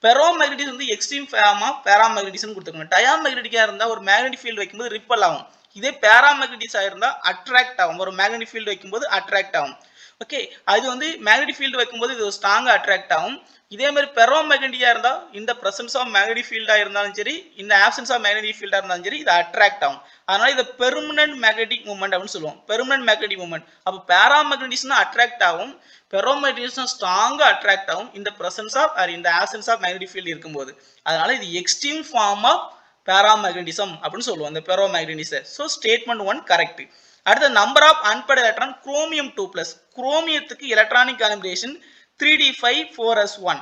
ferromagnetism வந்து எக்ஸ்ட்ரீம் ஃபார்ம் ஆஃப் paramagnetism கொடுத்திருக்காங்க. டயாமagnetic இருந்தா ஒரு மேக்னெட்டிக் ஃபீல்ட் வைக்கும்போது ரிப்பல் ஆகும். இதே paramagnetic இருந்தா அட்ராக்ட் ஆகும். ஒரு மேக்னெட்டிக் ஃபீல்ட் வைக்கும்போது அட்ராக்ட் ஆகும். ஓகே, அது வந்து மேக்னெட்டிக் ஃபீல்ட் வைக்கும்போது இது ஸ்ட்ராங்கா அட்ராக்ட் ஆகும். இதே மாதிரி பெரோமேக்னெட்டிக்கா இருந்தா இந்த பிரசன்ஸ் ஆஃப் மேக்னெட்டிக் ஃபீல்டா இருந்தாலும் சரி, இந்த ஆப்சன்ஸ் ஆஃப் மேக்னெட்டிக் ஃபீல்டா இருந்தாலும் சரி, இது அட்ராக்ட் ஆகும். அதனால இதை பெர்மனன்ட் மேக்னெட்டிக் மூவ்மெண்ட் அப்படின்னு சொல்லுவோம். Permanent magnetic movement. அப்போ பேராமேக்னெட்டிக்ஸ்னா அட்ராக்ட் ஆகும், பெரோமேக்னெட்டிக்ஸ்னா ஸ்ட்ராங்கா அட்ராக்ட் ஆகும் இந்த பிரசன்ஸ் ஆஃப் ஆர் இந்த ஆப்சன்ஸ் ஆஃப் மேக்னெட்டிக் ஃபீல்ட் இருக்கும்போது. அதனால இது எக்ஸ்ட்ரீம் ஃபார்ம் ஆஃப் பேராமேக்னெட்டிசம் அப்படின்னு சொல்லுவோம் இந்த பெரோமேக்னெட்டிஸை. So statement 1 correct. அடுத்த number of unpaired electron chromium 2+. குரோமியத்துக்கு electronic configuration 3d5 4s1.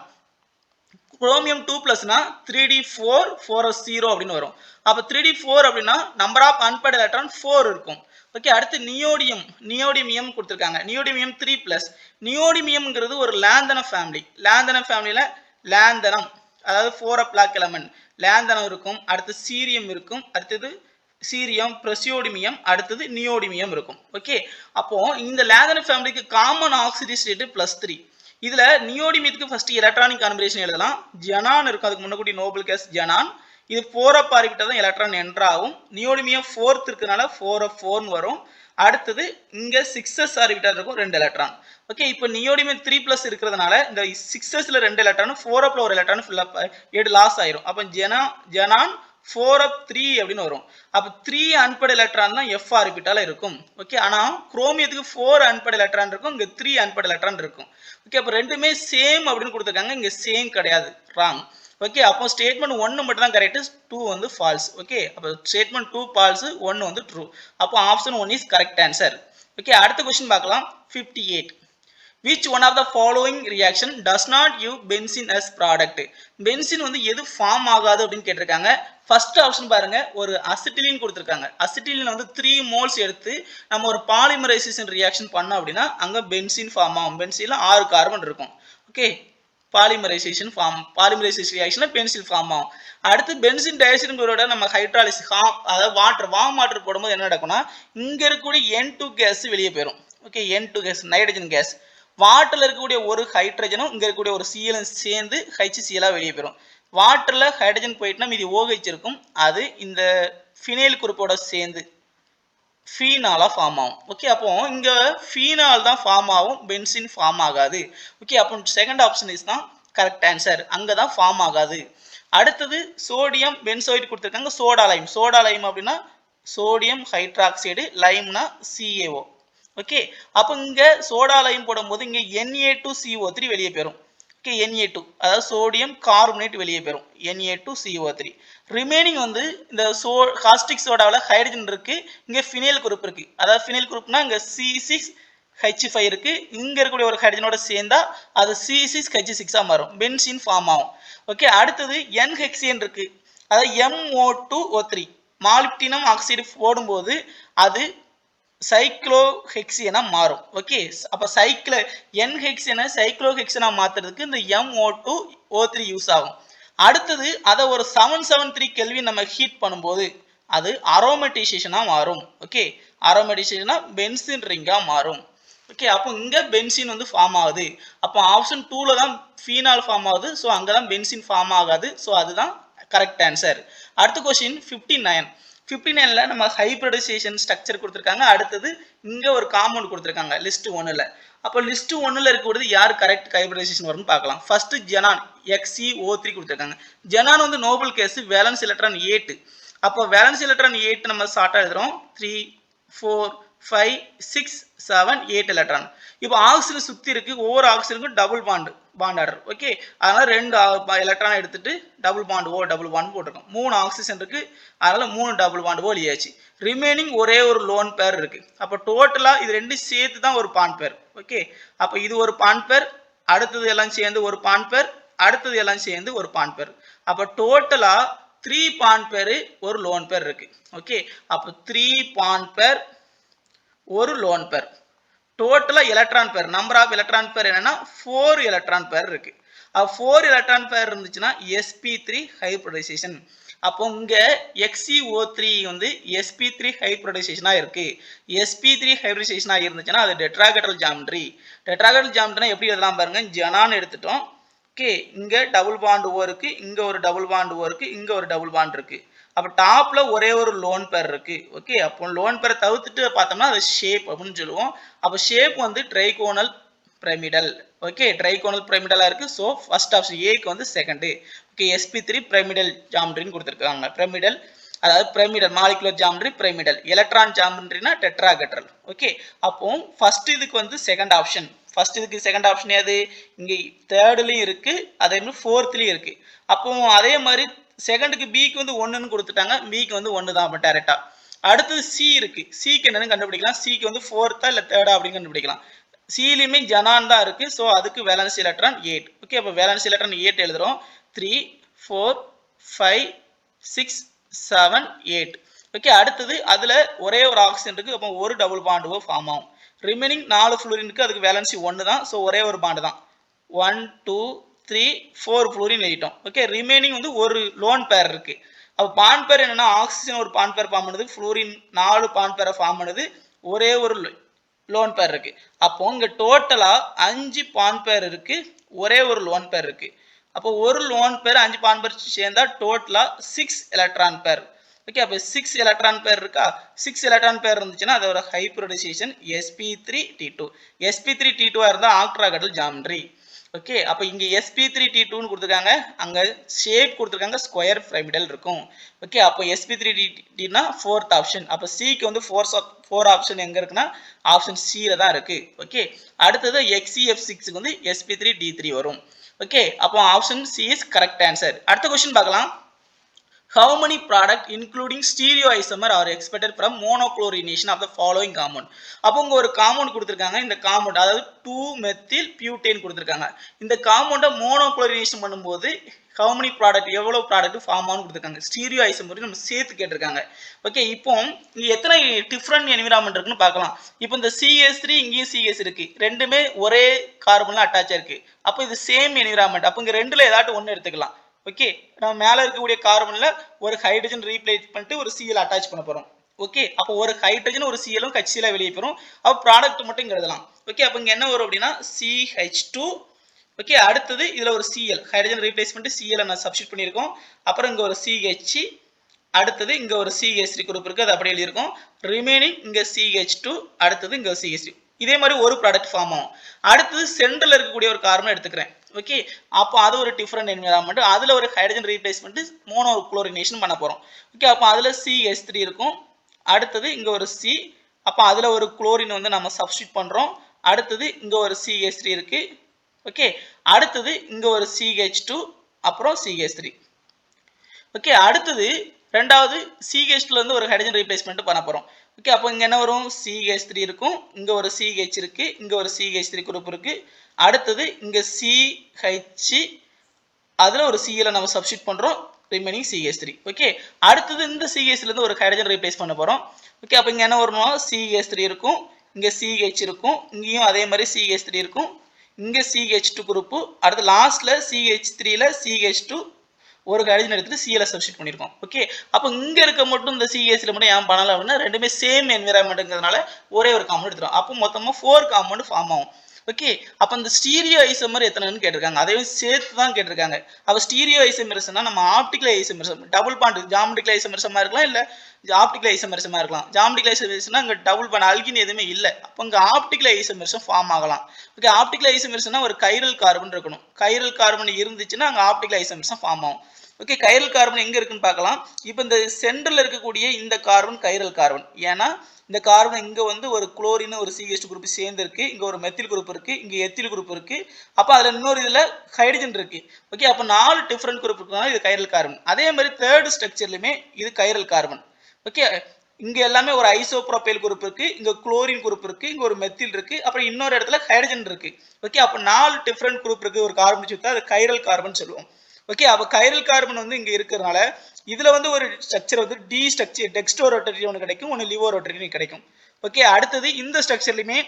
Chromium 2+னா 3d4 4s0 அப்படின்னு வரும். அப்போ 3d4 அப்படின்னா நம்பர் ஆஃப் அன்பேர்டு எலக்ட்ரான் 4 இருக்கும். ஓகே, அடுத்து நியோடிமியம் கொடுத்துருக்காங்க. நியோடிமியம் 3+. நியோடிமியம்ங்கிறது ஒரு லேந்தன ஃபேமிலி. லேந்தன ஃபேமிலியில லேந்தனம், அதாவது 4 பிளாக் எலமெண்ட் லேந்தனம் இருக்கும். அடுத்து சீரியம் இருக்கும். அடுத்தது சீரியம், பிரசியோடிமியம், அடுத்தது நியோடிமியம் இருக்கும். ஓகே, அப்போ இந்த லேந்தன ஃபேமிலிக்கு காமன் ஆக்சிடைஸ் ஸ்டேட் +3. இதுல நியோடிமியத்துக்கு ஃபர்ஸ்ட் எலக்ட்ரானிக் கான்ஃபிகரேஷன் எழுதலாம். ஜெனான் இருக்கும், அதுக்கு முன்னாடி நோபல் கேஸ் ஜெனான். இது 4 ஆர்பிட்டல் தான் எலக்ட்ரான் என்டர் ஆகும். நியோடிமியம் 4th இருக்கனால 4f4 வரும். அடுத்தது இங்க 6s ஆர்பிட்டல் இருக்கும், 2 எலக்ட்ரான். ஓகே, இப்போ நியோடிமியம் 3+ இருக்கிறதுனால இந்த 6sல 2 எலக்ட்ரான் 4fல ஒரு எலக்ட்ரான் ஃபில் அப் லாஸ் ஆயிரும். அப்போ ஜெனான் 4f3 அப்படின்னு வரும். அப்போ 3 அன்பேர்டு எலக்ட்ரான் தான் f ஆர்பிட்டால இருக்கும். ஓகே, ஆனா குரோமியத்துக்கு 4 அன்பேர்டு எலக்ட்ரான் இருக்கும், இங்க 3 அன்பேர்டு எலக்ட்ரான் இருக்கும். ஓகே, அப்போ ரெண்டுமே சேம் அப்படின்னு கொடுத்துருக்காங்க, இங்க சேம் கிடையாது, ராங். ஓகே, அப்போ ஸ்டேட்மெண்ட் 1 மட்டும் தான் கரெக்ட், 2 வந்து ஃபால்ஸ். ஓகே, அப்போ ஸ்டேட்மெண்ட் 2 ஃபால்ஸ், 1 வந்து ட்ரூ. அப்போ option 1 is correct answer. Okay, அடுத்த क्वेश्चन பார்க்கலாம். 58. which one of the following reaction does not give benzene as product? Benzene வந்து எது ஃபார்ம் ஆகாது அப்படின்னு கேட்டிருக்காங்க. ஃபர்ஸ்ட் ஆப்ஷன் பாருங்க, ஒரு அசிட்டிலின் கொடுத்துருக்காங்க. அசிட்டிலின் வந்து 3 மோல்ஸ் எடுத்து நம்ம ஒரு பாலிமரைசேஷன் ரியாக்ஷன் பண்ணோம் அப்படின்னா அங்க பென்சின் ஃபார்ம் ஆகும். பென்சின்ல 6 கார்பன் இருக்கும். ஓகே, பாலிமரைசேஷன் ரியாக்ஷன்ல பென்சில் ஃபார்ம் ஆகும். அடுத்து பென்சின் டைஆக்சைடு குளோரைடை நம்ம ஹைட்ராலிசிஸ் அதாவது வார்ம் வாட்டர் போடும்போது என்ன நடக்கும்னா இங்க இருக்கக்கூடிய N2 கேஸ் வெளியே போயிடும். Okay, N2 gas nitrogen gas. வாட்டர்ல இருக்கக்கூடிய ஒரு ஹைட்ரஜனும் இங்க இருக்கக்கூடிய ஒரு சிஎலும் சேர்ந்து HCl வெளியே போயிடும். வாட்டர்ல ஹைட்ரஜன் போயிட்டுனா மீதி OH இருக்கும், அது இந்த ஃபினைல் குரூப்போட சேர்ந்து ஃபீனாலா ஃபார்ம் ஆகும். ஓகே, அப்போ இங்க ஃபீனால் தான் ஃபார்ம் ஆகும், பென்சின் ஃபார்ம் ஆகாது. ஓகே, அப்போ செகண்ட் ஆப்ஷன் இஸ் தான் கரெக்ட் ஆன்சர், அங்கதான் ஃபார்ம் ஆகாது. அடுத்தது சோடியம் பென்சோயிட் கொடுத்துருக்காங்க. சோடா லைம் அப்படின்னா சோடியம் ஹைட்ராக்சைடு, லைம்னா CaO. ஓகே, அப்போ இங்க சோடா லைம் போடும்போது இங்க Na2CO3 வெளியே போயிடும். ஓகே, Na2 அதாவது சோடியம் கார்பனேட் வெளியே போயிடும், Na2CO3. ரிமைனிங் வந்து இந்த காஸ்டிக் சோடாவில் ஹைட்ரஜன் இருக்கு, இங்க ஃபினைல் குரூப் இருக்கு. அதாவது ஃபினைல் குரூப்னா இங்க C6H5 இருக்கு, இங்க இருக்கக்கூடிய ஒரு ஹைட்ரஜனோட சேர்ந்தா அது C6H6 மாறும், பென்சின் ஃபார்ம் ஆகும். ஓகே, அடுத்தது N-ஹெக்சியன் இருக்கு, அதாவது MO2O3. மாலிப்டினம் ஆக்சைடு போடும்போது அது சைக்ளோஹெக்சியனா மாறும். ஓகே, அப்ப N-ஹெக்சியனை சைக்ளோஹெக்சியனா மாத்துறதுக்கு இந்த MO2O3 யூஸ் ஆகும். அடுத்தது அதை ஒரு 773 கெல்வின் நம்ம ஹீட் பண்ணும்போது அது அரோமேட்டைசேஷனா மாறும். ஓகே, அரோமேட்டைசேஷனா பென்சின் ரிங்கா மாறும். ஓகே, அப்போ இங்க பென்சீன் வந்து ஃபார்ம் ஆகுது. அப்போ ஆப்ஷன் 2ல தான் ஃபீனால் ஃபார்ம் ஆகுது. ஸோ அங்கே தான் பென்சீன் ஃபார்ம் ஆகாது. ஸோ அதுதான் கரெக்ட் ஆன்சர். அடுத்த கொஸ்டின் 59. 59ல நம்ம ஹைபிரிடைசேஷன் ஸ்ட்ரக்சர் கொடுத்துருக்காங்க. அடுத்தது இங்க ஒரு காம்பவுண்ட் கொடுத்துருக்காங்க லிஸ்ட் 1ல. அப்போ லிஸ்ட் 1ல இருக்கக்கூடியது யார் கரெக்ட் ஹைபிரிடைசேஷன் வரும்னு பார்க்கலாம். ஃபர்ஸ்ட் ஜெனான் XeO3 கொடுத்துருக்காங்க. ஜெனான் வந்து நோபல் கேஸ், வேலன்ஸ் எலக்ட்ரான் 8. அப்போ வேலன்ஸ் எலக்ட்ரான் 8 நம்ம ஷார்ட்டா எழுதுறோம். 3 4 5 6 7 8 எலக்ட்ரான். இப்போ ஆக்சிஜன் சுத்தி இருக்கு, ஒவ்வொரு ஆக்சிஜனுக்கும் டபுள் பாண்ட் ஆர்டர். ஓகே, அதனால 2 எலக்ட்ரான் எடுத்துட்டு டபுள் பாண்ட் போட்டிருக்கோம். 3 ஆக்சிஜன் இருக்கு, அதனால 3 டபுள் பாண்ட் எழுதியாச்சு. ரிமைனிங் ஒரே ஒரு லோன் பேர் இருக்கு. அப்போ டோட்டலா இது ரெண்டும் சேர்த்து தான் ஒரு பாண்ட் பேர். ஓகே, அப்போ இது ஒரு பாண்ட் பேர், அடுத்தது எல்லாம் சேர்ந்து ஒரு பாண்ட் பேர், அடுத்தது எல்லாம் சேர்ந்து ஒரு பாண்ட் பேர். அப்போ டோட்டலா 3 பாண்ட் பேர் ஒரு லோன் பேர் இருக்கு. ஓகே, அப்போ 3 பாண்ட் பேர் ஒரு லோன் பேர். டோட்டலா எலக்ட்ரான் பேர், நம்பர் ஆஃப் எலக்ட்ரான் பேர் என்னன்னா 4 எலக்ட்ரான் பேர் இருக்கு. 4 எலக்ட்ரான் பேர் இருந்துச்சுன்னா sp3 ஹைபிரிடைசேஷன். அப்போ இங்க XeO3 வந்து sp3 ஹைபிரிடைசேஷனா இருக்கு. sp3 ஹைபிரிடைசேஷனா இருந்துச்சுன்னா அது டெட்ராஹெட்ரல் ஜாமெட்ரி. டெட்ராஹெட்ரல் ஜாமெட்ரினா எப்படி எழுதலாம் பாருங்க. ஜெனான் எடுத்துட்டோம். ஓகே, இங்க டபுள் பாண்ட் ஓ இருக்கு, இங்க ஒரு டபுள் பாண்ட் ஓ இருக்கு, இங்க ஒரு டபுள் பாண்ட் இருக்கு. அப்போ டாப்ல ஒரே ஒரு லோன் பேர் இருக்கு. ஓகே, அப்போ லோன் பேரை தவிர்த்துட்டு பார்த்தோம்னா அது ஷேப் அப்படின்னு சொல்லுவோம். அப்போ ஷேப் வந்து ட்ரைகோனல் பிரமிடல். ஓகே, ட்ரைகோனல் பிரமிடலா இருக்கு. ஸோ ஃபர்ஸ்ட் ஆப்ஷன் ஏக்கு வந்து செகண்ட். ஓகே, sp3 பிரமிடல் ஜாமெட்ரின்னு கொடுத்துருக்காங்க. பிரமிடல் அதாவது pyramidal molecular geometry, pyramidal electron ஜாமெட்ரினா டெட்ராஹெட்ரல். ஓகே, அப்போ ஃபர்ஸ்ட் இதுக்கு வந்து செகண்ட் ஆப்ஷன். ஃபர்ஸ்ட் இதுக்கு செகண்ட் ஆப்ஷன் ஏது? இங்க தேர்ட்லயும் இருக்கு, அதே மாதிரி ஃபோர்த்லயும் இருக்கு. அப்போ அதே மாதிரி செகண்டுக்கு பிக்கு வந்து 1ன்னு கொடுத்துட்டாங்க, பிக்கு வந்து 1 தான் டைரக்டா. அடுத்தது சி இருக்கு, சிக்கு என்னன்னு கண்டுபிடிக்கலாம். சிக்கு வந்து 4th இல்ல 3rd அப்படின்னு கண்டுபிடிக்கலாம். சிலையுமே ஜெனான் தான் இருக்கு. ஸோ அதுக்கு வேலன்ஸ் எலக்ட்ரான் 8. ஓகே, அப்போ வேலன்ஸ் எலக்ட்ரான் 8 எழுதுறோம். 3 4 5 6 7 8. ஓகே, அடுத்தது அதுல ஒரே ஒரு ஆக்சிஜன் இருக்கு. அப்போ ஒரு டபுள் பாண்ட் ஃபார்ம் ஆகும். ரிமைனிங் 4 ஃப்ளூரின் இருக்கு, அதுக்கு வேலன்சி 1 தான். ஸோ ஒரே ஒரு பாண்ட் தான். 1 2 3 4 ஃப்ளூரின் எழுதிட்டோம். ஓகே, ரிமைனிங் வந்து ஒரு லோன் பேர் இருக்கு. அப்போ பாண்ட் பேர் என்னன்னா ஆக்சிஜன் ஒரு பாண்ட் பேர் ஃபார்ம் பண்ணுது, ஃப்ளூரின் 4 பாண்ட் பேரை ஃபார்ம் பண்ணுது, ஒரே ஒரு லோன் பேர் இருக்கு. அப்போ இங்க டோட்டலா 5 பாண்ட் பேர் இருக்கு, ஒரே ஒரு லோன் பேர் இருக்கு. அப்போ ஒரு லோன் பேர் 5 பாண்ட் பேர் சேர்ந்தா டோட்டலா 6 எலக்ட்ரான் பேர். ஓகே, அப்போ 6 எலக்ட்ரான் பேர் இருக்கா? 6 எலக்ட்ரான் பேர் இருந்துச்சுன்னா அதோட ஹைபிரிடைசேஷன் sp3t2. sp3t2 இருந்தா ஆக்டாஹெட்ரல் ஜாமெட்ரி. ஓகே, அப்போ இங்க sp3t2ன்னு கொடுத்துருக்காங்க, அங்க ஷேப் கொடுத்துருக்காங்க, ஸ்கொயர் பிரமிடல் இருக்கும். ஓகே, அப்போ sp3t2னா 4th ஆப்ஷன். அப்போ சிக்கு வந்து 4 ஆப்ஷன் எங்க இருக்குன்னா ஆப்ஷன் சில தான் இருக்கு. ஓகே, அடுத்தது XeF6க்கு வந்து sp3d3 வரும். ஓகே, அப்போ option C is correct answer. அடுத்த क्वेश्चन பார்க்கலாம். How many product including stereoisomer are expected from monochlorination of the following compound? அப்போ உங்க ஒரு காம்பவுண்ட் கொடுத்திருக்காங்க. இந்த காம்பவுண்ட் அதாவது 2-methyl butane கொடுத்திருக்காங்க. இந்த காம்பவுண்ட மோனோகுளோரினேஷன் பண்ணும்போது how many product எவ்வளவு ப்ராடக்ட் ஃபார்ம் ஆகும் கொடுத்திருக்காங்க. ஸ்டீரியோஐசோமர் நம்ம சேர்த்து கேட்டிருக்காங்க. ஓகே, இப்போ இங்க எத்தனை டிஃபரண்ட் என்விரான்மென்ட் இருக்குன்னு பார்க்கலாம். இப்போ இந்த CH3 இங்கேயும் CH இருக்கு, ரெண்டுமே ஒரே கார்பன்ல அட்டாச் இருக்கு. அப்போ இது சேம் என்விரான்மென்ட். அப்போ இங்க ரெண்டுல ஏதாட்டும் ஒன்னு எடுத்துக்கலாம். ஓகே, நம்ம மேல இருக்கக்கூடிய கார்பன்ல ஒரு ஹைட்ரஜன் ரீப்ளேஸ் பண்ணிட்டு ஒரு Cl அட்டாச் பண்ண போறோம். ஓகே, அப்போ ஒரு ஹைட்ரஜன் ஒரு Cl-ம் HCl வெளியே போறோம். அப்போ ப்ராடக்ட் மட்டும் இங்க எழுதலாம். ஓகே, அப்போ இங்க என்ன வரும் அப்படின்னா CH2. ஓகே, அடுத்தது இதுல ஒரு Cl ஹைட்ரஜன் ரீப்ளேஸ் பண்ணிட்டு Cl நான் சப்ஸ்டிட் பண்ணியிருக்கோம். அப்புறம் இங்க ஒரு CH, அடுத்தது இங்க ஒரு CH3 குரூப் இருக்கு, அது அப்படியே எழுதியிருக்கோம். ரிமைனிங் இங்க CH2, அடுத்தது இங்க CH3. இதே மாதிரி ஒரு ப்ராடக்ட் ஃபார்ம் ஆகும். அடுத்தது சென்டர்ல இருக்கக்கூடிய ஒரு கார்பன் எடுத்துக்கிறேன். ஓகே, அப்போ அது ஒரு டிஃபரெண்ட் என்விரான்மெண்ட், அதுல ஒரு ஹைட்ரஜன் ரீப்ளேஸ்மெண்ட் மோனோகுளோரினேஷன் பண்ண போறோம். ஓகே, அப்போ அதுல CH3 இருக்கும், அடுத்தது இங்க ஒரு C, அப்போ அதுல ஒரு குளோரின் வந்து நம்ம சப்ஸ்டிட் பண்றோம். அடுத்தது இங்க ஒரு CH3 இருக்கு. ஓகே, அடுத்தது இங்க ஒரு CH2, அப்புறம் CH3. ஓகே, அடுத்தது ரெண்டாவது CH2ல இருந்து ஒரு ஹைட்ரஜன் ரீப்ளேஸ்மெண்ட் பண்ண போறோம். ஓகே, அப்போ இங்க என்ன வரும்? CH3 இருக்கும், இங்க ஒரு CH இருக்கு, இங்க ஒரு CH3 குரூப் இருக்கு. அடுத்தது இங்க CH, அதுல ஒரு Cl நம்ம சப்ஸ்டிட் பண்றோம், ரிமைனிங் CH3. ஓகே, அடுத்தது இந்த CH ல இருந்து ஒரு ஹைட்ரஜன் ரீப்ளேஸ் பண்ண போறோம். ஓகே, அப்ப இங்க என்ன வரும்னா CH3 இருக்கும், இங்க CH இருக்கும், இங்கேயும் அதே மாதிரி CH3 இருக்கும், இங்க CH2 குரூப், அடுத்து லாஸ்ட்ல CH3ல CH2 ஒரு ஹைட்ரஜன் எடுத்துட்டு சிஎல் சப்ஸ்டிட் பண்ணியிருக்கோம். ஓகே, அப்போ இங்க இருக்க மட்டும் இந்த சிஎஸ்ல மட்டும் ஏன் பண்ணல அப்படின்னா ரெண்டுமே சேம் என்விரான்மெண்ட்ங்கிறதுனால ஒரே ஒரு காம்பவுண்ட் எடுத்துரும். அப்போ மொத்தமா 4 காம்பவுண்ட் ஃபார்ம் ஆகும். ஓகே, அப்ப இந்த ஸ்டீரியோ ஐசோமர் எத்தனைன்னு கேட்டிருக்காங்க, அதையும் சேர்த்து தான் கேட்டிருக்காங்க. அப்ப ஸ்டீரியோ ஐசோமர்ஸ்னா நம்ம optical isomerism double bond geometrical ஐசோமரிசமா இருக்கலாம், இல்ல ஆப்டிகல் ஐசோமரிசமா இருக்கலாம். ஜாமெட்ரிக்கல் ஐசோமரிசம்னா அங்க டபுள் பாண்ட் அல்கின் எதுவுமே இல்ல, அப்ப அங்க ஆப்டிகல் ஐசோமரிசம் ஃபார்ம் ஆகலாம். ஓகே, ஆப்டிகல் ஐசோமரிசம்னா ஒரு கைரல் கார்பன் இருக்கணும். கைரல் கார்பன் இருந்துச்சுன்னா அங்க ஆப்டிகல் ஐசோமரிசம் ஃபார்ம் ஆகும். ஓகே, கைரல் கார்பன் எங்க இருக்குன்னு பார்க்கலாம். இப்போ இந்த சென்டர்ல இருக்கக்கூடிய இந்த கார்பன் கைரல் கார்பன், ஏன்னா இந்த கார்பன் இங்க வந்து ஒரு குளோரின் ஒரு CH குரூப் சேர்ந்து இருக்கு, இங்க ஒரு மெத்தில் குரூப் இருக்கு, இங்க எத்தில் குரூப் இருக்கு, அப்ப அதுல இன்னொரு இதுல ஹைட்ரஜன் இருக்கு. ஓகே, அப்ப 4 டிஃபரண்ட் குரூப் இருக்குனால இது கைரல் கார்பன். அதே மாதிரி தேர்ட் ஸ்ட்ரக்சர்லயுமே இது கைரல் கார்பன். ஓகே, இங்க எல்லாமே ஒரு ஐசோப்ரோபைல் குரூப் இருக்கு, இங்க குளோரின் குரூப் இருக்கு, இங்க ஒரு மெத்தில் இருக்கு, அப்புறம் இன்னொரு இடத்துல ஹைட்ரஜன் இருக்கு. ஓகே, அப்ப 4 டிஃபரண்ட் குரூப் இருக்கு ஒரு கார்பன் சுத்தா அது கைரல் கார்பன் சொல்லுவோம். ஓகே, அப்ப கைரல் கார்பன் வந்து இங்க இருக்கிறதுனால இதுல வந்து ஒரு ஸ்ட்ரக்சர் வந்து டி ஸ்ட்ரக்சர் டெக்ஸ்டோ ரோட்டரி ஒன்று கிடைக்கும், ஒன்று லிவோ ரோட்டரி கிடைக்கும். ஓகே, அடுத்தது இந்த ஸ்ட்ரக்சர்லயுமே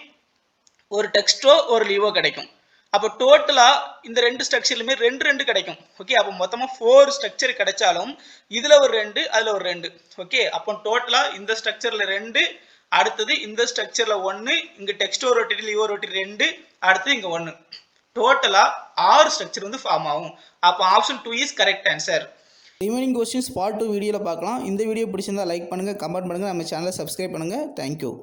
ஒரு டெக்ஸ்டோ ஒரு லிவோ கிடைக்கும். அப்போ டோட்டலா இந்த ரெண்டு ஸ்ட்ரக்சர்லுமே ரெண்டு கிடைக்கும். ஓகே, அப்போ மொத்தமா 4 ஸ்ட்ரக்சர் கிடைச்சாலும் இதுல ஒரு 2 அதுல ஒரு 2. ஓகே, அப்போ டோட்டலா இந்த ஸ்ட்ரக்சர்ல 2, அடுத்தது இந்த ஸ்ட்ரக்சர்ல 1, இங்க டெக்ஸ்டோ ரோட்டரி லிவோ ரோட்டரி 2, அடுத்து இங்க 1. டோட்டலா 6 ஸ்ட்ரக்சர் வந்து ஃபார்ம் ஆகும். அப்போ option 2 is correct answer. Remaining questions part 2 வீடியோவில் பார்க்கலாம். இந்த வீடியோ பிடிச்சிருந்தா லைக் பண்ணுங்கள், கமெண்ட் பண்ணுங்கள், நம்ம சேனலை சப்ஸ்கிரைப் பண்ணுங்கள். தேங்க்யூ.